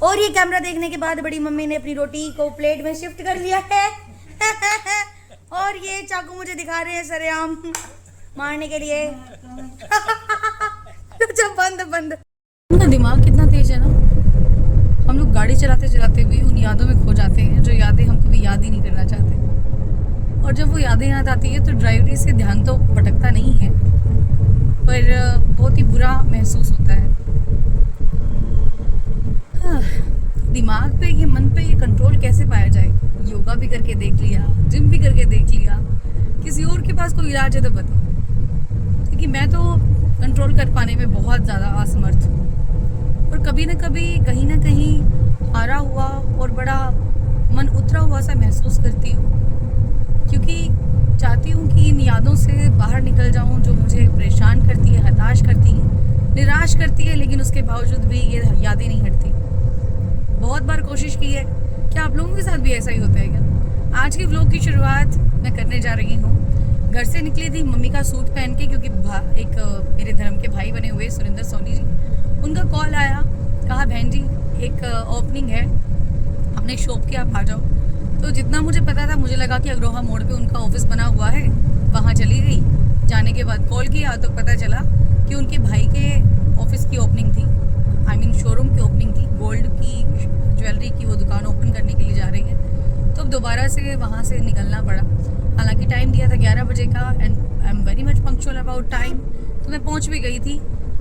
और ये कैमरा देखने के बाद बड़ी मम्मी ने अपनी रोटी को प्लेट में शिफ्ट कर लिया है और ये चाकू मुझे दिखा रहे हैं सरेआम मारने के लिए अच्छा बंद बंद। उनका दिमाग कितना तेज है ना, हम लोग गाड़ी चलाते चलाते भी उन यादों में खो जाते हैं जो यादें हम कभी याद ही नहीं करना चाहते। और जब वो यादें याद आती है तो ड्राइवरी से ध्यान तो भटकता नहीं है, पर बहुत ही बुरा महसूस होता है। दिमाग पे, ये मन पे ये कंट्रोल कैसे पाया जाए? योगा भी करके देख लिया, जिम भी करके देख लिया, किसी और के पास कोई इलाज है तो बताओ, क्योंकि मैं तो कंट्रोल कर पाने में बहुत ज़्यादा असमर्थ हूँ। और कभी ना कभी कहीं ना कहीं हारा हुआ और बड़ा मन उतरा हुआ सा महसूस करती हूँ, क्योंकि चाहती हूँ कि इन यादों से बाहर निकल जाऊँ जो मुझे परेशान करती है, हताश करती है, निराश करती है, लेकिन उसके बावजूद भी ये यादें नहीं हटती। बहुत बार कोशिश की है, क्या आप लोगों के साथ भी ऐसा ही होता है क्या? आज के व्लॉग की शुरुआत मैं करने जा रही हूँ। घर से निकली थी मम्मी का सूट पहन के, क्योंकि एक मेरे धर्म के भाई बने हुए सुरेंद्र सोनी जी, उनका कॉल आया, कहा बहन जी एक ओपनिंग है अपने शॉप की, आप आ जाओ। तो जितना मुझे पता था, मुझे लगा कि अग्रोहा मोड़ पे उनका ऑफिस बना हुआ है, वहाँ चली गई। जाने के बाद कॉल किया तो पता चला कि उनके भाई के ऑफिस की ओपनिंग थी, आई मीन शोरूम की ओपनिंग थी, गोल्ड की ज्वेलरी की वो दुकान ओपन करने के लिए जा रही है। तो अब दोबारा से वहाँ से निकलना पड़ा। हालांकि टाइम दिया था 11 बजे का, and I am very much punctual about time, तो मैं पहुँच भी गई थी।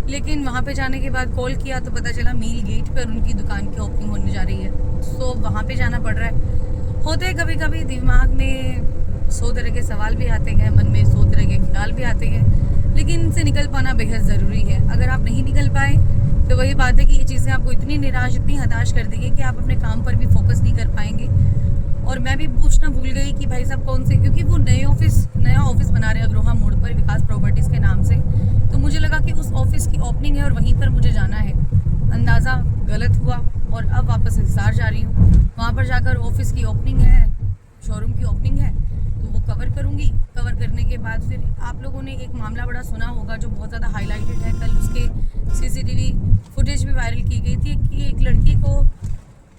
लेकिन वहाँ पे जाने के बाद कॉल किया तो पता चला मील गेट पर उनकी दुकान की ओपनिंग होने जा रही है, तो वहाँ पे जाना पड़ रहा है। होते हैं कभी कभी दिमाग में 100 तरह के सवाल भी आते हैं, मन में 100 तरह के ख्याल भी आते हैं, लेकिन इनसे निकल पाना बेहद ज़रूरी है। अगर आप नहीं निकल पाए तो वही बात है कि ये चीज़ें आपको इतनी निराश, इतनी हताश कर देंगी कि आप अपने काम पर भी फोकस नहीं कर पाएंगे। और मैं भी पूछना भूल गई कि भाई साहब कौन से, क्योंकि वो नया ऑफिस बना रहे हैं अग्रोहा मोड़ पर विकास प्रॉपर्टीज़ के नाम से, तो मुझे लगा कि उस ऑफिस की ओपनिंग है और वहीं पर मुझे जाना है। अंदाज़ा गलत हुआ और अब वापस हिसार जा रही हूँ। वहाँ पर जाकर ऑफिस की ओपनिंग है, शोरूम की ओपनिंग है, तो वो कवर करूँगी। कवर करने के बाद फिर आप लोगों ने एक मामला बड़ा सुना होगा जो बहुत ज़्यादा हाईलाइटेड है, कल उसके CCTV फुटेज भी वायरल की गई थी कि एक लड़की को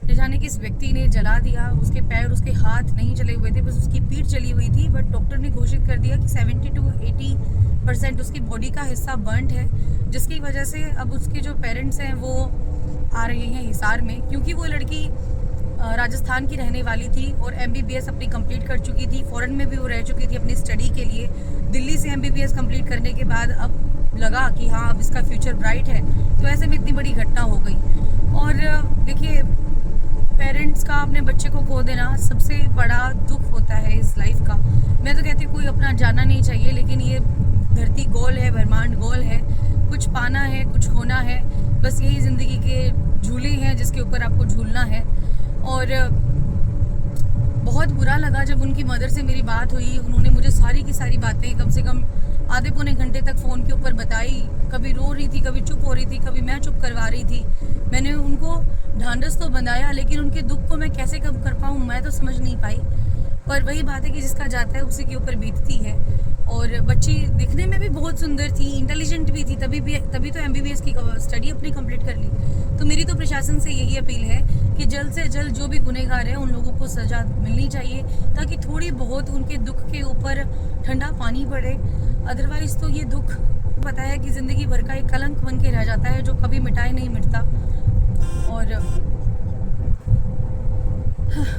ले जाने किस व्यक्ति ने जला दिया। उसके पैर, उसके हाथ नहीं जले हुए थे, बस उसकी पीठ जली हुई थी, बट डॉक्टर ने घोषित कर दिया कि 70 to 80% उसकी बॉडी का हिस्सा बर्न्ड है, जिसकी वजह से अब उसके जो पेरेंट्स हैं वो आ रहे हैं हिसार में, क्योंकि वो लड़की राजस्थान की रहने वाली थी और MBBS अपनी कंप्लीट कर चुकी थी। फॉरेन में भी वो रह चुकी थी अपनी स्टडी के लिए। दिल्ली से MBBS कंप्लीट करने के बाद अब लगा कि हाँ अब इसका फ्यूचर ब्राइट है, तो ऐसे में इतनी बड़ी घटना हो गई। और देखिए, पेरेंट्स का अपने बच्चे को खो देना सबसे बड़ा दुख होता है इस लाइफ का। मैं तो कहती हूँ कोई अपना जाना नहीं चाहिए, लेकिन ये धरती गोल है, ब्रह्मांड गोल है, कुछ पाना है, कुछ होना है, बस यही ज़िंदगी के झूले हैं जिसके ऊपर आपको झूलना है। और बहुत बुरा लगा जब उनकी मदर से मेरी बात हुई। उन्होंने मुझे सारी की सारी बातें कम से कम आधे पौने घंटे तक फ़ोन के ऊपर बताई। कभी रो रही थी, कभी चुप हो रही थी, कभी मैं चुप करवा रही थी। मैंने उनको ढांढस तो बनाया, लेकिन उनके दुख को मैं कैसे कम कर पाऊँ मैं तो समझ नहीं पाई। पर वही बात है कि जिसका जाता है उसी के ऊपर बीतती है। और बच्ची दिखने में भी बहुत सुंदर थी, इंटेलिजेंट भी थी, तभी तो MBBS की स्टडी अपनी कंप्लीट कर ली। तो मेरी तो प्रशासन से यही अपील है कि जल्द से जल्द जो भी गुनहगार है उन लोगों को सज़ा मिलनी चाहिए, ताकि थोड़ी बहुत उनके दुख के ऊपर ठंडा पानी पड़े। अदरवाइज़ तो ये दुख पता है कि ज़िंदगी भर का एक कलंक बन के रह जाता है जो कभी मिटाए नहीं मिटता। और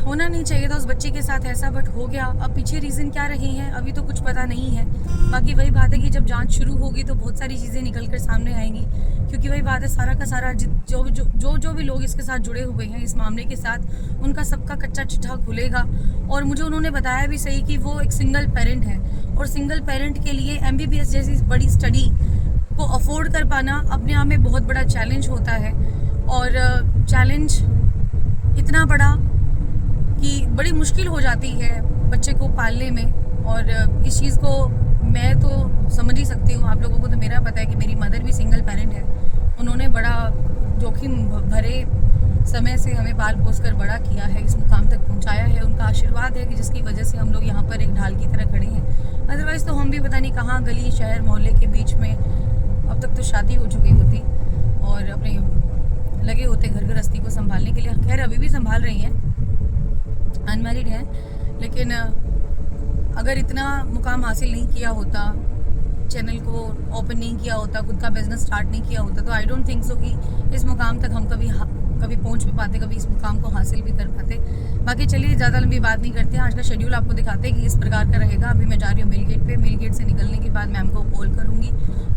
होना नहीं चाहिए था उस बच्चे के साथ ऐसा, बट हो गया। अब पीछे रीज़न क्या रहे हैं अभी तो कुछ पता नहीं है। बाकी वही बात है कि जब जांच शुरू होगी तो बहुत सारी चीज़ें निकल कर सामने आएंगी, क्योंकि वही बात है सारा का सारा जो भी लोग इसके साथ जुड़े हुए हैं इस मामले के साथ, उनका सबका कच्चा चिट्ठा खुलेगा। और मुझे उन्होंने बताया भी सही कि वो एक सिंगल पेरेंट है, और सिंगल पेरेंट के लिए MBBS जैसी बड़ी स्टडी को अफोर्ड कर पाना अपने आप में बहुत बड़ा चैलेंज होता है। और चैलेंज इतना बड़ा कि बड़ी मुश्किल हो जाती है बच्चे को पालने में। और इस चीज़ को मैं तो समझ ही सकती हूँ, आप लोगों को तो मेरा पता है कि मेरी मदर भी सिंगल पेरेंट है। उन्होंने बड़ा जोखिम भरे समय से हमें पाल पोस कर बड़ा किया है, इस मुकाम तक पहुँचाया है। उनका आशीर्वाद है कि जिसकी वजह से हम लोग यहाँ पर एक ढाल की तरह खड़े हैं। अदरवाइज़ तो हम भी पता नहीं कहाँ गली शहर मोहल्ले के बीच में अब तक तो शादी हो चुकी होती और अपने लगे होते घर गृहस्थी को संभालने के लिए। खैर अभी भी संभाल रही हैं, अनमैरिड हैं, लेकिन अगर इतना मुकाम हासिल नहीं किया होता, चैनल को ओपन नहीं किया होता, खुद का बिजनेस स्टार्ट नहीं किया होता, तो आई डोंट थिंक सो कि इस मुकाम तक हम कभी पहुंच भी पाते, कभी इस मुकाम को हासिल भी कर पाते। बाकी चलिए ज़्यादा लंबी बात नहीं करते हैं, आज का शेड्यूल आपको दिखाते हैं कि इस प्रकार का रहेगा। अभी मैं जा रही हूँ मिल गेट पे, मिल गेट से निकलने के बाद मैम को कॉल करूँगी,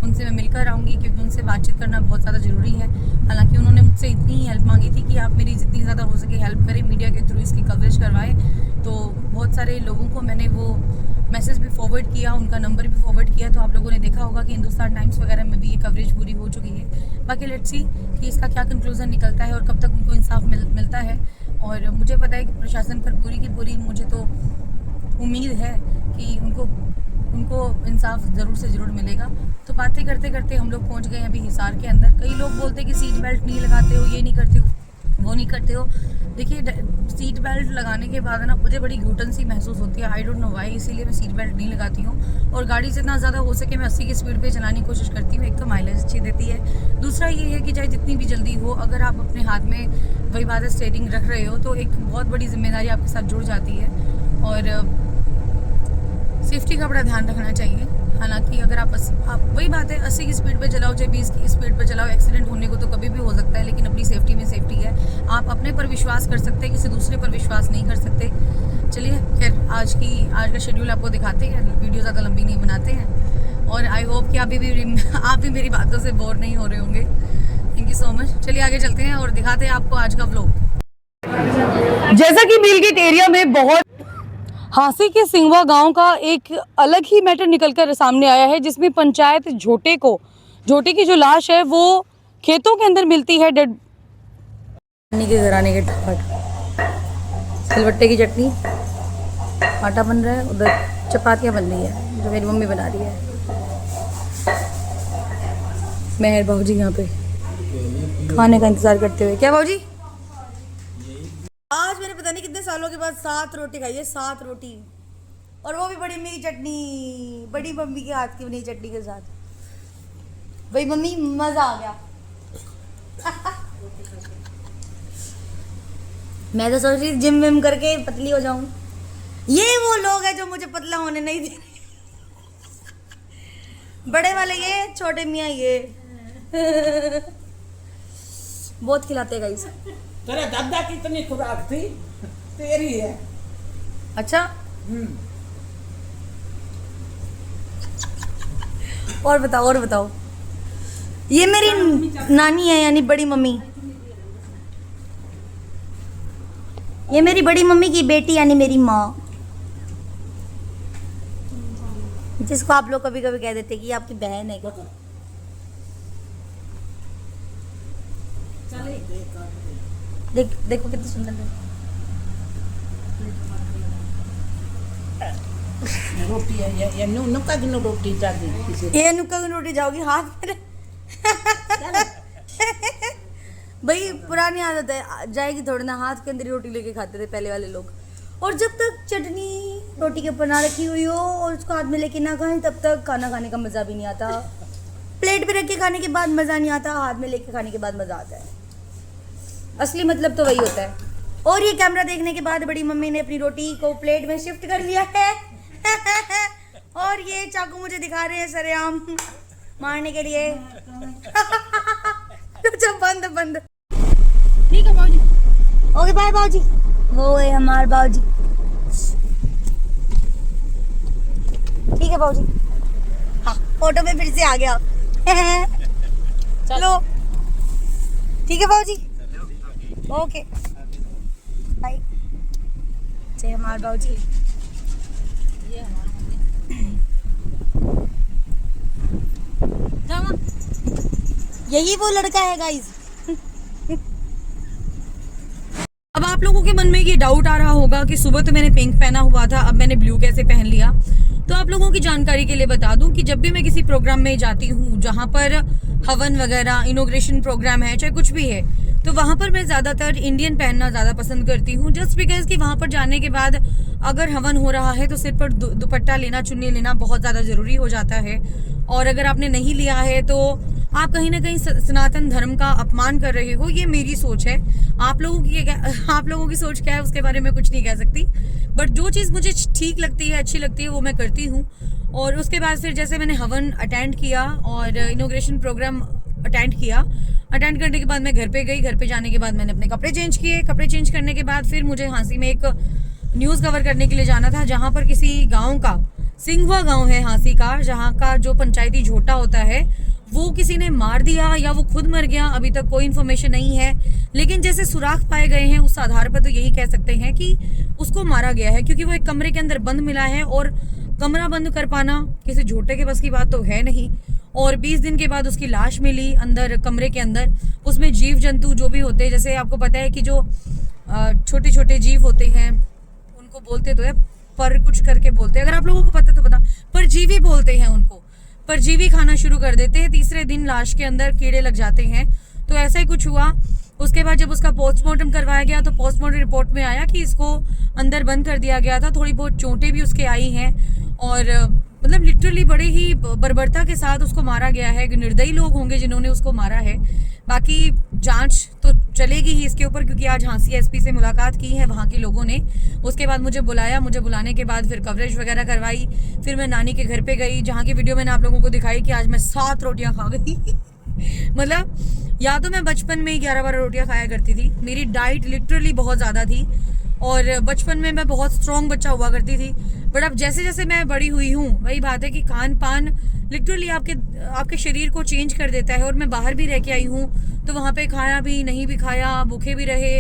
उनसे मैं मिलकर आऊँगी, क्योंकि उनसे बातचीत करना बहुत ज़्यादा ज़रूरी है। हालांकि उन्होंने मुझसे इतनी ही हेल्प मांगी थी कि आप मेरी जितनी ज़्यादा हो सके हेल्प करें, मीडिया के थ्रू इसकी कवरेज करवाएं। तो बहुत सारे लोगों को मैंने वो मैसेज भी फॉरवर्ड किया, उनका नंबर भी फॉरवर्ड किया, तो आप लोगों ने देखा होगा कि हिंदुस्तान टाइम्स वगैरह में भी ये कवरेज पूरी हो चुकी है। बाकी लेट्स सी कि इसका क्या कंक्लूजन निकलता है और कब तक उनको इंसाफ मिलता है। और मुझे पता है कि प्रशासन पर पूरी की पूरी मुझे तो उम्मीद है कि उनको इंसाफ ज़रूर से ज़रूर मिलेगा। तो बातें करते करते हम लोग पहुँच गए अभी हिसार के अंदर। कई लोग बोलते हैं कि सीट बेल्ट नहीं लगाते हो, ये नहीं करते हो, वो नहीं करते हो। देखिए सीट बेल्ट लगाने के बाद ना मुझे बड़ी घुटन सी महसूस होती है, आई डोंट नो व्हाई, इसीलिए मैं सीट बेल्ट नहीं लगाती हूँ। और गाड़ी जितना ज़्यादा हो सके मैं 80 की स्पीड पे चलाने की कोशिश करती हूँ। एक तो माइलेज अच्छी देती है, दूसरा ये है कि चाहे जितनी भी जल्दी हो, अगर आप अपने हाथ में वही बात है स्टीयरिंग रख रहे हो तो एक बहुत बड़ी जिम्मेदारी आपके साथ जुड़ जाती है। और सेफ्टी का बड़ा ध्यान रखना चाहिए। हालांकि अगर आप वही बात है 80 की स्पीड पे चलाओ चाहे 20 की स्पीड पे चलाओ, एक्सीडेंट होने को तो कभी भी हो सकता है, लेकिन अपनी सेफ्टी में सेफ्टी है। आप अपने पर विश्वास कर सकते हैं, किसी दूसरे पर विश्वास नहीं कर सकते। चलिए खैर आज का शेड्यूल आपको दिखाते हैं, वीडियो ज़्यादा लंबी नहीं बनाते हैं। और आई होप कि आप भी मेरी बातों से बोर नहीं हो रहे होंगे। Thank you so much. चलिए आगे चलते हैं और दिखाते हैं आपको आज का व्लॉग। जैसा कि मिलगेट एरिया में बहुत हांसी के सिंगवा गांव का एक अलग ही मैटर निकलकर सामने आया है, जिसमें पंचायत झोटे की जो लाश है वो खेतों के अंदर मिलती है डेड के घराने के सिलवट्टे की चटनी, आटा बन रहा है, उधर चपातियाँ बन रही है जो मेरी मम्मी बना रही है। मेहर बाबूजी यहाँ पे खाने का इंतजार करते हुए। क्या बाबूजी? आज मैंने पता नहीं कितने सालों के बाद 7 रोटी खाई है, 7 रोटी, और वो भी बड़ी मम्मी की चटनी, बड़ी मम्मी के हाथ की बनी चटनी के साथ। भाई मम्मी मजा आ गया। मैं तो सोच रही जिम विम करके पतली हो जाऊं। ये वो लोग हैं जो मुझे पतला होने नहीं दे रहे। बड़े वाले ये, छोटे मियाँ ये। बहुत खिलाते हैं गाइस। तेरे दादा की इतनी खुराक थी, तेरी है। अच्छा। और बताओ। ये मेरी नानी है, यानी बड़ी मम्मी। ये मेरी बड़ी मम्मी की बेटी यानी मेरी माँ, जिसको आप लोग कभी कभी कह देते कि आपकी बहन है क्या। देखो कितनी सुंदर है। रोटी है ये नुक्का की रोटी चाहिए। ये नुक्का की रोटी जाओगी हाथ में। भाई पुरानी आदत है, जाएगी थोड़ी ना, हाथ के अंदर ही रोटी लेके खाते थे पहले वाले लोग। और जब तक चटनी रोटी के ऊपर ना रखी हुई हो और उसको हाथ में लेके ना खाएं, तब तक खाना खाने का मज़ा भी नहीं आता। प्लेट पे रख के खाने के बाद मज़ा नहीं आता, हाथ में लेके खाने के बाद मज़ा आता है। असली मतलब तो वही होता है। और ये कैमरा देखने के बाद बड़ी मम्मी ने अपनी रोटी को प्लेट में शिफ्ट कर लिया है। और ये चाकू मुझे दिखा रहे हैं सरेआम मारने के लिए। बंद। ठीक है बाबूजी। ओके बाय बाबूजी। वो है हमारे बाबूजी। ठीक है बाबूजी। हाँ फोटो में फिर से आ गया। चलो ठीक है बाबूजी। Okay bye. जय हमारे बाबूजी। यही वो लड़का है गाइस। अब आप लोगों के मन में ये डाउट आ रहा होगा कि सुबह तो मैंने पिंक पहना हुआ था, अब मैंने ब्लू कैसे पहन लिया। तो आप लोगों की जानकारी के लिए बता दूं कि जब भी मैं किसी प्रोग्राम में जाती हूँ जहाँ पर हवन वगैरह इनॉग्रेशन प्रोग्राम है, चाहे कुछ भी है, तो वहाँ पर मैं ज़्यादातर इंडियन पहनना ज़्यादा पसंद करती हूँ। जस्ट बिकॉज कि वहाँ पर जाने के बाद अगर हवन हो रहा है तो सिर पर दुपट्टा लेना, चुन्नी लेना बहुत ज़्यादा ज़रूरी हो जाता है। और अगर आपने नहीं लिया है तो आप कहीं ना कहीं सनातन धर्म का अपमान कर रहे हो। ये मेरी सोच है, आप लोगों की सोच क्या है उसके बारे में कुछ नहीं कह सकती, बट जो चीज़ मुझे ठीक लगती है, अच्छी लगती है, वो मैं करती हूँ। और उसके बाद फिर जैसे मैंने हवन अटेंड किया और इनॉग्रेशन प्रोग्राम अटेंड किया, अटेंड करने के बाद मैं घर पे गई। घर पे जाने के बाद मैंने अपने कपड़े चेंज किए। कपड़े चेंज करने के बाद फिर मुझे हांसी में एक न्यूज़ कवर करने के लिए जाना था, जहाँ पर किसी गाँव का, सिंघवा गाँव है हांसी का, जहाँ का जो पंचायती झोटा होता है वो किसी ने मार दिया या वो खुद मर गया, अभी तक कोई इन्फॉर्मेशन नहीं है। लेकिन जैसे सुराग पाए गए हैं उस आधार पर तो यही कह सकते हैं कि उसको मारा गया है, क्योंकि वो एक कमरे के अंदर बंद मिला है और कमरा बंद कर पाना किसी झोटे के बस की बात तो है नहीं। और 20 दिन के बाद उसकी लाश मिली अंदर कमरे के अंदर। उसमें जीव जंतु जो भी होते हैं, जैसे आपको पता है कि जो छोटे छोटे जीव होते हैं उनको बोलते तो है पर कुछ करके बोलते हैं, अगर आप लोगों को पता तो पता, परजीवी बोलते हैं उनको। परजीवी खाना शुरू कर देते हैं, तीसरे दिन लाश के अंदर कीड़े लग जाते हैं। तो ऐसा ही कुछ हुआ। उसके बाद जब उसका पोस्टमार्टम करवाया गया तो पोस्टमार्टम रिपोर्ट में आया कि इसको अंदर बंद कर दिया गया था। थोड़ी बहुत चोटें भी उसके आई हैं और मतलब लिटरली बड़े ही बर्बरता के साथ उसको मारा गया है। निर्दयी लोग होंगे जिन्होंने उसको मारा है। बाकी जांच तो चलेगी ही इसके ऊपर, क्योंकि आज हांसी एसपी से मुलाकात की है वहाँ के लोगों ने। उसके बाद मुझे बुलाया, मुझे बुलाने के बाद फिर कवरेज वगैरह करवाई। फिर मैं नानी के घर पे गई, जहाँ की वीडियो मैंने आप लोगों को दिखाई कि आज मैं 7 रोटियाँ खा गई मतलब या तो मैं बचपन में ही 11-12 रोटियाँ खाया करती थी। मेरी डाइट लिटरली बहुत ज़्यादा थी और बचपन में मैं बहुत स्ट्रॉन्ग बच्चा हुआ करती थी। बट अब जैसे जैसे मैं बड़ी हुई हूँ, वही बात है कि खान पान लिटरली आपके शरीर को चेंज कर देता है। और मैं बाहर भी रह के आई हूँ तो वहाँ पे खाया भी, नहीं भी खाया, भूखे भी रहे,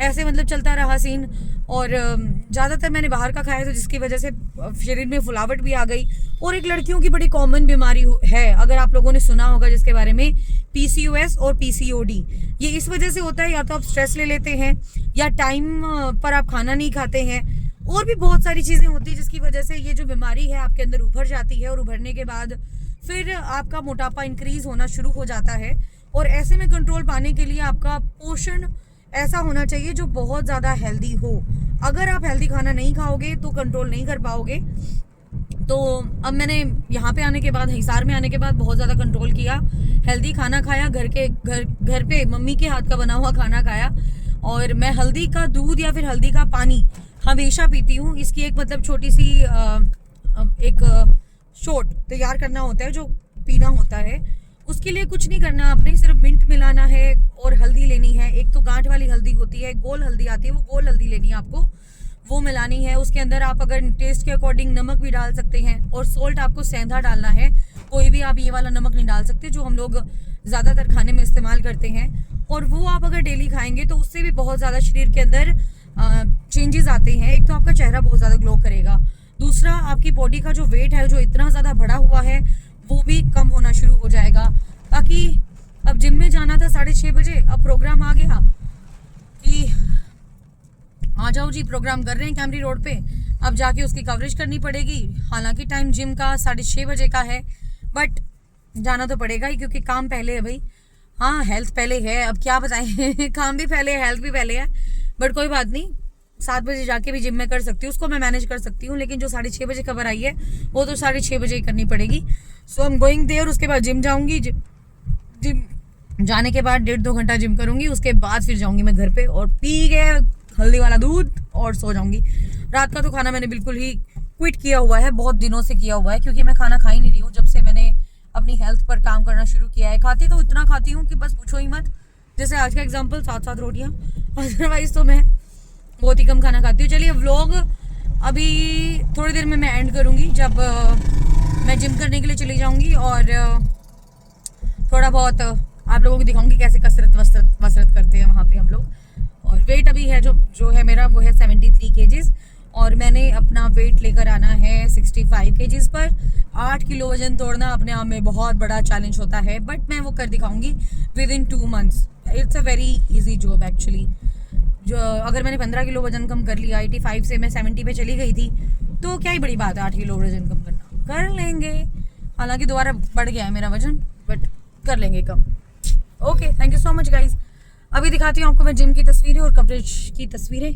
ऐसे मतलब चलता रहा सीन। और ज़्यादातर मैंने बाहर का खाया तो जिसकी वजह से शरीर में फुलावट भी आ गई। और एक लड़कियों की बड़ी कॉमन बीमारी है, अगर आप लोगों ने सुना होगा जिसके बारे में, PCOS और PCOD। ये इस वजह से होता है, या तो आप स्ट्रेस ले लेते हैं या टाइम पर आप खाना नहीं खाते हैं, और भी बहुत सारी चीज़ें होती हैं जिसकी वजह से ये जो बीमारी है आपके अंदर उभर जाती है। और उभरने के बाद फिर आपका मोटापा इंक्रीज होना शुरू हो जाता है। और ऐसे में कंट्रोल पाने के लिए आपका पोषण ऐसा होना चाहिए जो बहुत ज़्यादा हेल्दी हो। अगर आप हेल्दी खाना नहीं खाओगे तो कंट्रोल नहीं कर पाओगे। तो अब मैंने यहाँ पे आने के बाद, हिसार में आने के बाद बहुत ज़्यादा कंट्रोल किया, हेल्दी खाना खाया, घर पे मम्मी के हाथ का बना हुआ खाना खाया। और मैं हल्दी का दूध या फिर हल्दी का पानी हमेशा पीती हूँ। इसकी एक मतलब छोटी सी एक शॉट तैयार करना होता है जो पीना होता है। उसके लिए कुछ नहीं करना आपने, सिर्फ मिंट मिलाना है और हल्दी लेनी है। एक तो गांठ वाली हल्दी होती है, गोल हल्दी आती है, वो गोल हल्दी लेनी है आपको, वो मिलानी है। उसके अंदर आप अगर टेस्ट के अकॉर्डिंग नमक भी डाल सकते हैं। और सोल्ट आपको सेंधा डालना है, कोई भी आप ये वाला नमक नहीं डाल सकते जो हम लोग ज़्यादातर खाने में इस्तेमाल करते हैं। और वो आप अगर डेली खाएंगे तो उससे भी बहुत ज़्यादा शरीर के अंदर चेंजेस आते हैं। एक तो आपका चेहरा बहुत ज़्यादा ग्लो करेगा, दूसरा आपकी बॉडी का जो वेट है जो इतना ज़्यादा बढ़ा हुआ है वो भी कम होना शुरू हो जाएगा। बाकी अब जिम में जाना था 6:30 बजे, अब प्रोग्राम आ गया कि आ जाओ जी, प्रोग्राम कर रहे हैं कैमरी रोड पे, अब जाके उसकी कवरेज करनी पड़ेगी। हालांकि टाइम जिम का 6:30 बजे का है, बट जाना तो पड़ेगा ही क्योंकि काम पहले है भाई। हाँ, हेल्थ पहले है, अब क्या बताएं काम भी पहले है, हेल्थ भी पहले है, बट कोई बात नहीं, 7 बजे जाके भी जिम में कर सकती हूँ, उसको मैं मैनेज कर सकती हूँ। लेकिन जो 6:30 बजे खबर आई है वो तो 6:30 बजे ही करनी पड़ेगी। सो आई एम गोइंग देयर। उसके बाद जिम जाऊँगी, जिम जाने के बाद 1.5-2 घंटा जिम करूँगी, उसके बाद फिर जाऊँगी मैं घर पे और पी के हल्दी वाला दूध और सो जाऊँगी। रात का तो खाना मैंने बिल्कुल ही क्विट किया हुआ है, बहुत दिनों से किया हुआ है, क्योंकि मैं खाना खा ही नहीं रही हूँ जब से मैंने अपनी हेल्थ पर काम करना शुरू किया है। खाती तो इतना खाती हूँ कि बस पूछो ही मत, जैसे आज का एग्जाम्पल 7 रोटियाँ, अदरवाइज तो मैं बहुत ही कम खाना खाती हूँ। चलिए व्लॉग अभी थोड़ी देर में मैं एंड करूँगी, जब मैं जिम करने के लिए चली जाऊँगी और थोड़ा बहुत आप लोगों को दिखाऊंगी कैसे कसरत करते हैं वहाँ पे हम लोग। और वेट अभी है जो है मेरा वो है 73 kgs और मैंने अपना वेट लेकर आना है 65 kgs पर। 8 किलो वजन तोड़ना अपने आप में बहुत बड़ा चैलेंज होता है, बट मैं वो कर दिखाऊंगी with in 2 months। It's a very easy job actually. जो अगर मैंने 15 किलो वजन कम कर लिया, 85 से मैं 70 पे चली गई थी, तो क्या ही बड़ी बात है 8 किलो वजन कम करना, कर लेंगे। हालांकि दोबारा बढ़ गया है मेरा वजन, बट कर लेंगे कम। Okay, thank you so much guys. अभी दिखाती हूँ आपको मैं जिम की तस्वीरें और कवरेज की तस्वीरें।